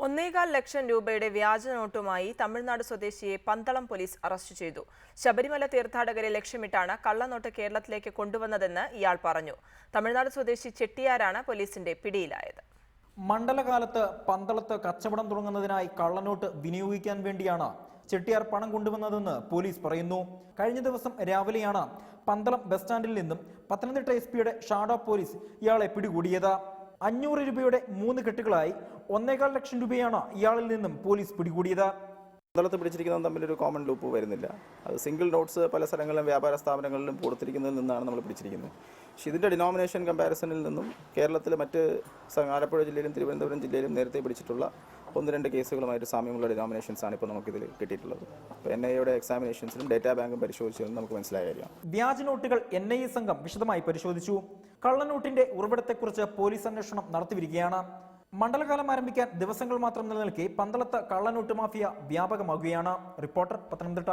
1.25 ലക്ഷം രൂപയുടെ വ്യാജ നോട്ടുമായി തമിഴ്നാട് സ്വദേശിയെ പന്തളം പോലീസ് അറസ്റ്റ് ചെയ്തു. ശബരിമല തീർത്ഥാടകരെ ലക്ഷ്യമിട്ടാണ് കള്ളനോട്ട് കേരളത്തിലേക്ക് കൊണ്ടുവന്നതെന്ന് ഇയാൾ പറഞ്ഞു. തമിഴ്നാട് സ്വദേശി ചെട്ടിയാരാണ് പോലീസിന്റെ പിടിയിലായത്. മണ്ഡലകാലത്ത് പന്തളത്ത് കച്ചവടം തുടങ്ങുന്നതിനായി കള്ളനോട്ട് വിനിയോഗിക്കാൻ വേണ്ടിയാണ് ചെട്ടിയാർ പണം കൊണ്ടുവന്നതെന്ന് പോലീസ് പറയുന്നു. കഴിഞ്ഞ ദിവസം രാവിലെയാണ് പന്തളം ബസ് സ്റ്റാൻഡിൽ നിന്നും പത്തനംതിട്ട SP-യുടെ ഷാഡോ പോലീസ് ഇയാളെ പിടികൂടിയത്. 500 രൂപയുടെ 3 കെട്ടുകളായി 1.25 ലക്ഷം രൂപയാണ് ഇയാളിൽ നിന്നും പോലീസ് പിടികൂടിയത്. പന്തളത്ത് പിടിച്ചിരിക്കുന്നത് തമ്മിലൊരു കോമൺ ലൂപ്പ് വരുന്നില്ല. അത് സിംഗിൾ നോട്ട്സ് പല സ്ഥലങ്ങളിലും വ്യാപാര സ്ഥാപനങ്ങളിലും കൊടുത്തിരിക്കുന്നതിൽ നിന്നാണ് നമ്മൾ പിടിച്ചിരിക്കുന്നത്. പക്ഷേ ഇതിൻ്റെ ഡിനോമിനേഷൻ കമ്പാരിസണിൽ നിന്നും കേരളത്തിലെ മറ്റ് ആലപ്പുഴ ജില്ലയിലും തിരുവനന്തപുരം ജില്ലയിലും നേരത്തെ പിടിച്ചിട്ടുള്ള 1-2 കേസുകളുമായിട്ട് സാമ്യമുള്ള ഡിനോമിനേഷൻസാണ് ഇപ്പോൾ നമുക്കിതിൽ കിട്ടിയിട്ടുള്ളത്. അപ്പോൾ NIA-യുടെ എക്സാമിനേഷൻസിലും ഡേറ്റാ ബാങ്കും പരിശോധിച്ചതെന്ന് നമുക്ക് മനസ്സിലായ കാര്യമാണ്. വ്യാജ നോട്ടുകൾ NIA സംഘം വിശദമായി പരിശോധിച്ചു. കള്ളനോട്ടിന്റെ ഉറവിടത്തെക്കുറിച്ച് പോലീസ് അന്വേഷണം നടത്തിവരികയാണ്. മണ്ഡലകാലം ആരംഭിക്കാൻ ദിവസങ്ങൾ മാത്രം നിലനിൽക്കെ പന്തളത്ത് കള്ളനോട്ട് മാഫിയ വ്യാപകമാകുകയാണ്. റിപ്പോർട്ടർ, പത്തനംതിട്ട.